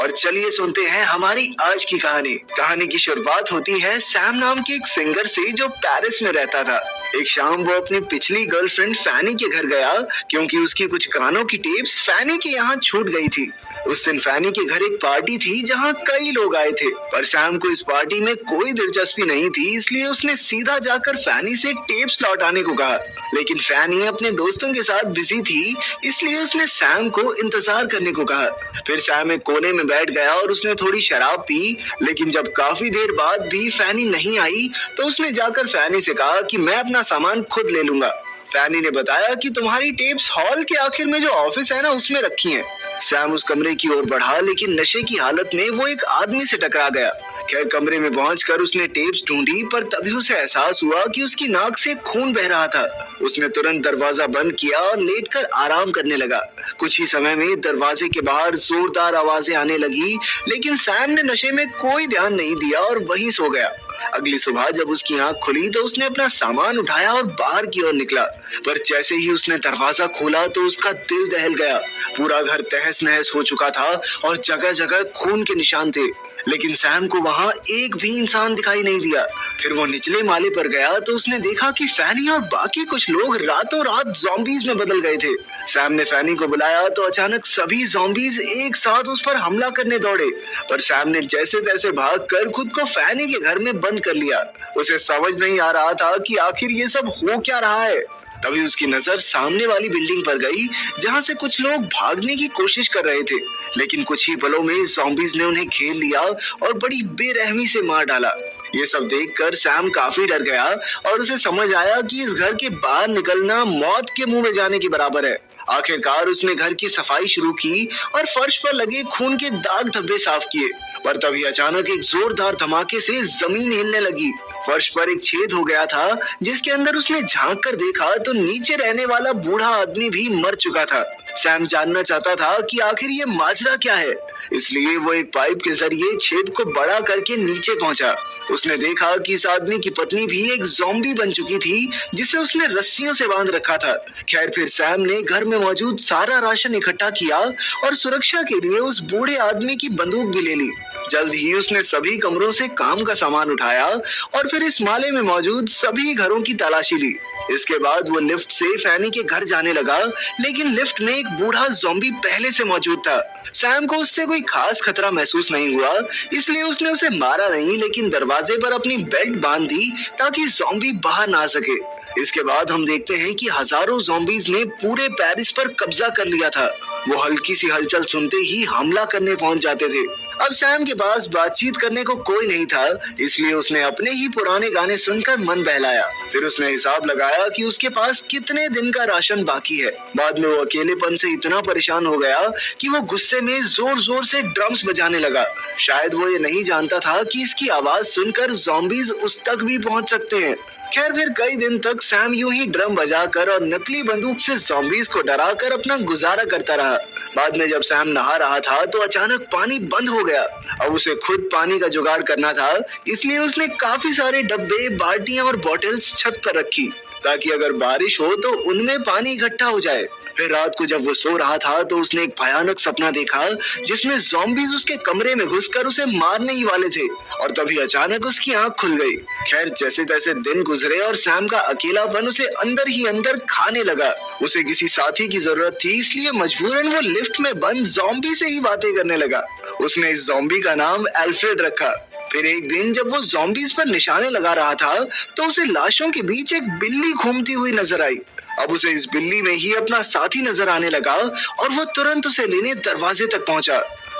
और चलिए सुनते हैं हमारी आज की कहानी। कहानी की शुरुआत होती है सैम नाम के एक सिंगर से जो पेरिस में रहता था। एक शाम वो अपनी पिछली गर्लफ्रेंड फैनी के घर गया क्योंकि उसकी कुछ गानों की टेप्स फैनी के यहाँ छूट गई थी। उस दिन फैनी के घर एक पार्टी थी जहाँ कई लोग आए थे, पर सैम को इस पार्टी में कोई दिलचस्पी नहीं थी, इसलिए उसने सीधा जाकर फैनी से टेप्स लौटाने को कहा। लेकिन फैनी अपने दोस्तों के साथ बिजी थी, इसलिए उसने सैम को इंतजार करने को कहा। फिर सैम एक कोने में बैठ गया और उसने थोड़ी शराब पी, लेकिन जब काफी देर बाद भी फैनी नहीं आई तो उसने जाकर फैनी से कहा कि मैं अपना सामान खुद ले लूंगा। फैनी ने बताया कि तुम्हारी टेप्स हॉल के आखिर में जो ऑफिस है ना, उसमें रखी हैं। सैम उस कमरे की ओर बढ़ा, लेकिन नशे की हालत में वो एक आदमी से टकरा गया। खैर कमरे में पहुंचकर उसने टेप्स ढूंढी, पर तभी उसे एहसास हुआ कि उसकी नाक से खून बह रहा था। उसने तुरंत दरवाजा बंद किया और लेटकर आराम करने लगा। कुछ ही समय में दरवाजे के बाहर जोरदार आवाजें आने लगी, लेकिन सैम ने नशे में कोई ध्यान नहीं दिया और वहीं सो गया। अगली सुबह जब उसकी आंख खुली तो उसने अपना सामान उठाया और बाहर की ओर निकला, पर जैसे ही उसने दरवाजा खोला तो उसका दिल दहल गया। पूरा घर तहस नहस हो चुका था और जगह जगह खून के निशान थे, लेकिन सैम को वहां एक भी इंसान दिखाई नहीं दिया। फिर वो निचले माले पर गया तो उसने देखा कि फैनी और बाकी कुछ लोग रातों रात ज़ॉम्बीज में बदल गए थे। सैम ने फैनी को बुलाया तो अचानक सभी ज़ॉम्बीज एक साथ उस पर हमला करने दौड़े, पर सैम ने जैसे तैसे भागकर खुद को फैनी के घर में बंद कर लिया। उसे समझ नहीं आ रहा था कि आखिर ये सब हो क्या रहा है। तभी उसकी नजर सामने वाली बिल्डिंग पर गई जहां से कुछ लोग भागने की कोशिश कर रहे थे, लेकिन कुछ ही पलों में ज़ॉम्बीज ने उन्हें घेर लिया और बड़ी बेरहमी से मार डाला। ये सब देखकर सैम काफी डर गया और उसे समझ आया कि इस घर के बाहर निकलना मौत के मुंह में जाने के बराबर है। आखिरकार उसने घर की सफाई शुरू की और फर्श पर लगे खून के दाग धब्बे साफ किए, पर तभी अचानक एक जोरदार धमाके से जमीन हिलने लगी। फर्श पर एक छेद हो गया था, जिसके अंदर उसने झांक कर देखा तो नीचे रहने वाला बूढ़ा आदमी भी मर चुका था। सैम जानना चाहता था कि आखिर ये माजरा क्या है, इसलिए वो एक पाइप के जरिए छेद को बड़ा करके नीचे पहुंचा। उसने देखा कि इस आदमी की पत्नी भी एक ज़ॉम्बी बन चुकी थी, जिसे उसने रस्सियों से बांध रखा था। खैर फिर सैम ने घर में मौजूद सारा राशन इकट्ठा किया और सुरक्षा के लिए उस बूढ़े आदमी की बंदूक भी ले ली। जल्द ही उसने सभी कमरों से काम का सामान उठाया और फिर इस माले में मौजूद सभी घरों की तलाशी ली। इसके बाद वो लिफ्ट से फैनी के घर जाने लगा, लेकिन लिफ्ट में एक बूढ़ा ज़ॉम्बी पहले से मौजूद था। सैम को उससे कोई खास खतरा महसूस नहीं हुआ, इसलिए उसने उसे मारा नहीं, लेकिन दरवाजे पर अपनी बेल्ट बांध दी ताकि ज़ॉम्बी बाहर ना आ सके। इसके बाद हम देखते हैं कि हजारों ज़ॉम्बीज ने पूरे पेरिस पर कब्जा कर लिया था। वो हल्की सी हलचल सुनते ही हमला करने पहुंच जाते थे। अब सैम के पास बातचीत करने को कोई नहीं था, इसलिए उसने अपने ही पुराने गाने सुनकर मन बहलाया। फिर उसने हिसाब लगाया कि उसके पास कितने दिन का राशन बाकी है। बाद में वो अकेलेपन से इतना परेशान हो गया कि वो गुस्से में जोर जोर से ड्रम्स बजाने लगा। शायद वो ये नहीं जानता था कि इसकी आवाज सुनकर ज़ॉम्बीज उस तक भी पहुंच सकते हैं। खैर फिर कई दिन तक सैम यूं ही ड्रम बजाकर और नकली बंदूक से ज़ॉम्बीज को डराकर अपना गुजारा करता रहा। बाद में जब सैम नहा रहा था तो अचानक पानी बंद हो गया। अब उसे खुद पानी का जुगाड़ करना था, इसलिए उसने काफी सारे डब्बे, बाल्टियां और बॉटल्स छत पर रखी ताकि अगर बारिश हो तो उनमें पानी इकट्ठा हो जाए। फिर रात को जब वो सो रहा था तो उसने एक भयानक सपना देखा जिसमें ज़ॉम्बीज उसके कमरे में घुसकर उसे मारने ही वाले थे, और तभी अचानक उसकी आंख खुल गई। खैर जैसे तैसे दिन गुजरे और सैम का अकेलापन उसे अंदर ही अंदर खाने लगा। उसे किसी साथी की जरूरत थी, इसलिए मजबूरन वो लिफ्ट में बंद ज़ॉम्बी से ही बातें करने लगा। उसने इस ज़ॉम्बी का नाम एल्फ्रेड रखा। फिर एक दिन जब वो ज़ॉम्बीज पर निशाने लगा रहा था तो उसे लाशों के बीच एक बिल्ली घूमती हुई नजर आई। अब उसे इस बिल्ली में ही अपना साथी नजर आने लगा और वो तुरंत उसे लेने दरवाजे तक पहुंचा।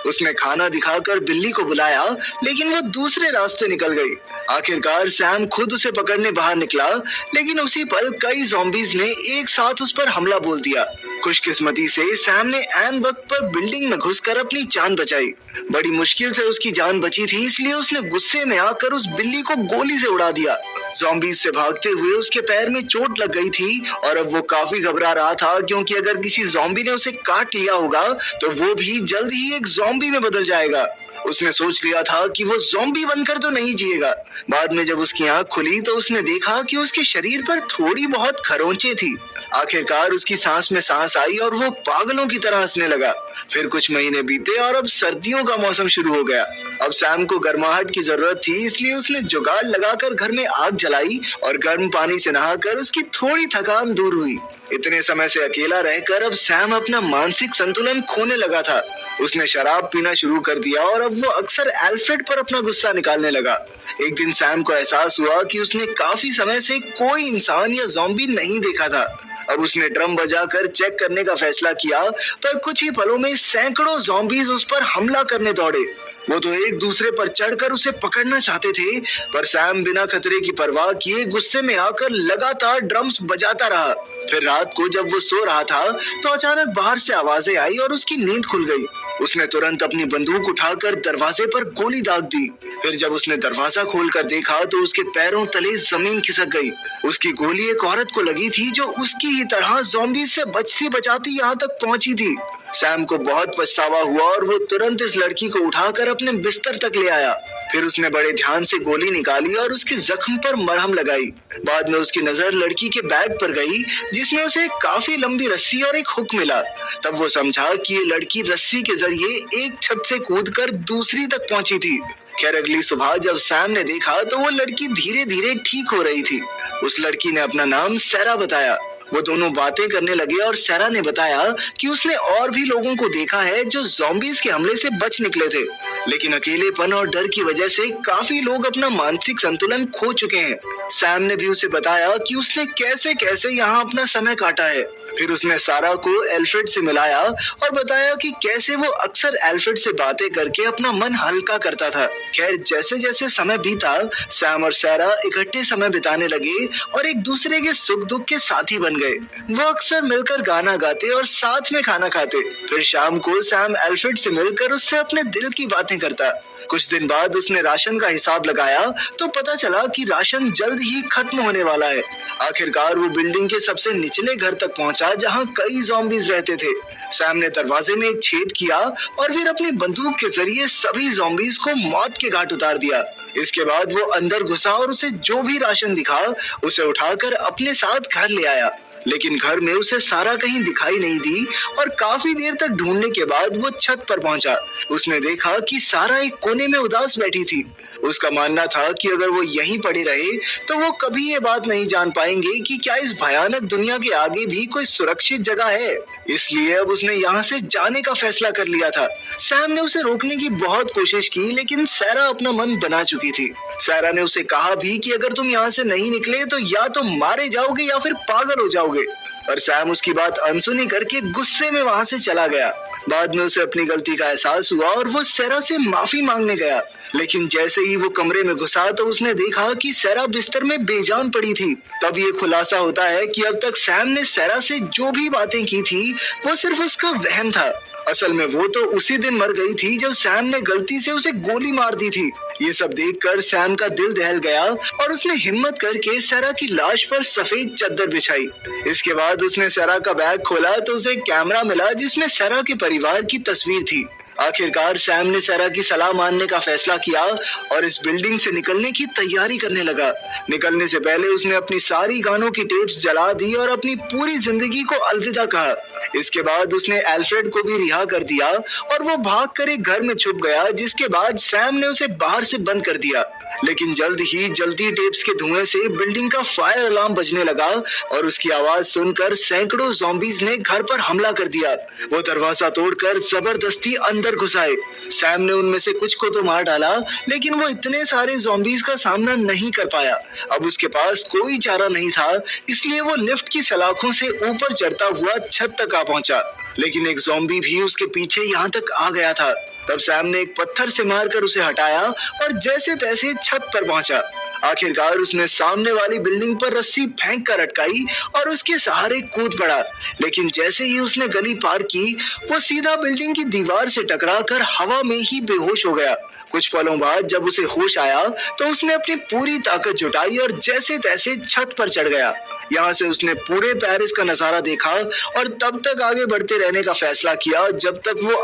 उसने खाना दिखाकर बिल्ली को बुलाया, लेकिन वो दूसरे रास्ते निकल गई। आखिरकार सैम खुद उसे पकड़ने बाहर निकला, लेकिन उसी पल कई ज़ॉम्बीज ने एक साथ उस पर हमला बोल दिया। खुशकिस्मती से सैम ने ऐन वक्त पर बिल्डिंग में घुसकर अपनी जान बचाई। बड़ी मुश्किल से उसकी जान बची थी, इसलिए उसने गुस्से में आकर उस बिल्ली को गोली से उड़ा दिया। ज़ॉम्बीज से भागते हुए उसके पैर में चोट लग गई थी और अब वो काफी घबरा रहा था, क्योंकि अगर किसी ज़ॉम्बी ने उसे काट लिया होगा तो वो भी जल्द ही एक ज़ॉम्बी में बदल जाएगा। उसने सोच लिया था कि वो ज़ॉम्बी बनकर तो नहीं जिएगा। बाद में जब उसकी आंख खुली तो उसने देखा कि उसके शरीर पर थोड़ी बहुत खरोंचें थी। आखिरकार उसकी सांस में सांस आई और वो पागलों की तरह हंसने लगा। फिर कुछ महीने बीते और अब सर्दियों का मौसम शुरू हो गया। अब सैम को गर्माहट की जरूरत थी, इसलिए उसने जुगाड़ लगाकर घर में आग जलाई और गर्म पानी से नहाकर उसकी थोड़ी थकान दूर हुई। इतने समय से अकेला रहकर अब सैम अपना मानसिक संतुलन खोने लगा था। उसने शराब पीना शुरू कर दिया और अब वो अक्सर एल्फ्रेड पर अपना गुस्सा निकालने लगा। एक दिन सैम को एहसास हुआ कि उसने काफी समय से कोई इंसान या ज़ॉम्बी नहीं देखा था। अब उसने ड्रम बजाकर चेक करने का फैसला किया, पर कुछ ही पलों में सैकड़ों ज़ॉम्बीज उस पर हमला करने दौड़े। वो तो एक दूसरे पर चढ़कर उसे पकड़ना चाहते थे, पर सैम बिना खतरे की परवाह किए गुस्से में आकर लगातार ड्रम्स बजाता रहा। फिर रात को जब वो सो रहा था तो अचानक बाहर से आवाजें आई और उसकी नींद खुल गई। उसने तुरंत अपनी बंदूक उठाकर दरवाजे पर गोली दाग दी। फिर जब उसने दरवाजा खोलकर देखा तो उसके पैरों तले जमीन खिसक गई। उसकी गोली एक औरत को लगी थी जो उसकी ही तरह ज़ॉम्बी से बचती बचाती यहाँ तक पहुंची थी। सैम को बहुत पछतावा हुआ और वो तुरंत इस लड़की को उठाकर अपने बिस्तर तक ले आया। फिर उसने बड़े ध्यान से गोली निकाली और उसके जख्म पर मरहम लगाई। बाद में उसकी नजर लड़की के बैग पर गई, जिसमें उसे एक काफी लंबी रस्सी और एक हुक मिला। तब वो समझा कि ये लड़की रस्सी के जरिए एक छत से कूदकर दूसरी तक पहुंची थी। खैर अगली सुबह जब सैम ने देखा तो वो लड़की धीरे धीरे ठीक हो रही थी। उस लड़की ने अपना नाम सैरा बताया। वो दोनों बातें करने लगे और सैरा ने बताया कि उसने और भी लोगों को देखा है जो ज़ॉम्बीज के हमले से बच निकले थे, लेकिन अकेलेपन और डर की वजह से काफी लोग अपना मानसिक संतुलन खो चुके हैं। सैम ने भी उसे बताया कि उसने कैसे कैसे यहाँ अपना समय काटा है। फिर उसने सारा को एल्फ्रेड से मिलाया और बताया कि कैसे वो अक्सर एल्फ्रेड से बातें करके अपना मन हल्का करता था। खैर जैसे जैसे समय बीता, सैम और सारा इकट्ठे समय बिताने लगे और एक दूसरे के सुख दुख के साथी बन गए। वो अक्सर मिलकर गाना गाते और साथ में खाना खाते। फिर शाम को सैम एल्फ्रेड से मिलकर उससे अपने दिल की बातें करता। कुछ दिन बाद उसने राशन का हिसाब लगाया तो पता चला कि राशन जल्द ही खत्म होने वाला है। आखिरकार वो बिल्डिंग के सबसे निचले घर तक पहुंचा जहां कई ज़ॉम्बीज रहते थे। सैम ने दरवाजे में एक छेद किया और फिर अपनी बंदूक के जरिए सभी ज़ॉम्बीज को मौत के घाट उतार दिया। इसके बाद वो अंदर घुसा और उसे जो भी राशन दिखा उसे उठाकर अपने साथ घर ले आया। लेकिन घर में उसे सारा कहीं दिखाई नहीं दी और काफी देर तक ढूंढने के बाद वो छत पर पहुंचा। उसने देखा कि सारा एक कोने में उदास बैठी थी। उसका मानना था कि अगर वो यहीं पड़े रहे तो वो कभी ये बात नहीं जान पाएंगे कि क्या इस भयानक दुनिया के आगे भी कोई सुरक्षित जगह है। इसलिए अब उसने यहाँ से जाने का फैसला कर लिया था। सैम ने उसे रोकने की बहुत कोशिश की, लेकिन सारा अपना मन बना चुकी थी। सारा ने उसे कहा भी कि अगर तुम यहाँ से नहीं निकले तो या तो मारे जाओगे या फिर पागल हो जाओगे, पर सैम उसकी बात अनसुनी करके गुस्से में वहाँ से चला गया। बाद में उसे अपनी गलती का एहसास हुआ और वो सारा से माफी मांगने गया। लेकिन जैसे ही वो कमरे में घुसा तो उसने देखा कि सारा बिस्तर में बेजान पड़ी थी। तब ये खुलासा होता है कि अब तक सैम ने सारा से जो भी बातें की थी वो सिर्फ उसका वहम था। असल में वो तो उसी दिन मर गई थी जब सैम ने गलती से उसे गोली मार दी थी। ये सब देखकर सैम का दिल दहल गया और उसने हिम्मत करके सारा की लाश पर सफेद चादर बिछाई। इसके बाद उसने सारा का बैग खोला तो उसे एक कैमरा मिला जिसमें सारा के परिवार की तस्वीर थी। आखिरकार सैम ने सारा की सलाह मानने का फैसला किया और इस बिल्डिंग से निकलने की तैयारी करने लगा। निकलने से पहले उसने अपनी सारी गानों की टेप्स जला दी और अपनी पूरी जिंदगी को अलविदा कहा। इसके बाद उसने एल्फ्रेड को भी रिहा कर दिया और वो भागकर एक घर में छुप गया, जिसके बाद सैम ने उसे बाहर से बंद कर दिया। लेकिन जल्द ही जलती टेप्स के धुएं से बिल्डिंग का फायर अलार्म बजने लगा और उसकी आवाज सुनकर सैकड़ों ज़ॉम्बीज ने घर पर हमला कर दिया। वो दरवाजा तोड़कर जबरदस्ती अंदर घुस आए। सैम ने उनमें से कुछ को तो मार डाला, लेकिन वो इतने सारे ज़ॉम्बीज का सामना नहीं कर पाया। अब उसके पास कोई चारा नहीं था, इसलिए वो लिफ्ट की सलाखों से ऊपर चढ़ता हुआ छत तक आ पहुंचा। लेकिन एक ज़ॉम्बी भी उसके पीछे यहाँ तक आ गया था। तब सैम ने एक पत्थर से मारकर उसे हटाया और जैसे तैसे छत पर पहुंचा। आखिरकार उसने सामने वाली बिल्डिंग पर रस्सी फेंक कर अटकाई और उसके सहारे कूद पड़ा। लेकिन जैसे ही उसने गली पार की, वो सीधा बिल्डिंग की दीवार से टकराकर हवा में ही बेहोश हो गया। कुछ पलों बाद जब उसे होश आया तो उसने अपनी पूरी ताकत जुटाई और जैसे तैसे छत पर चढ़ गया। यहाँ से उसने पूरे पेरिस का नजारा देखा और तब तक आगे बढ़ते रहने का फैसला किया जब तक वो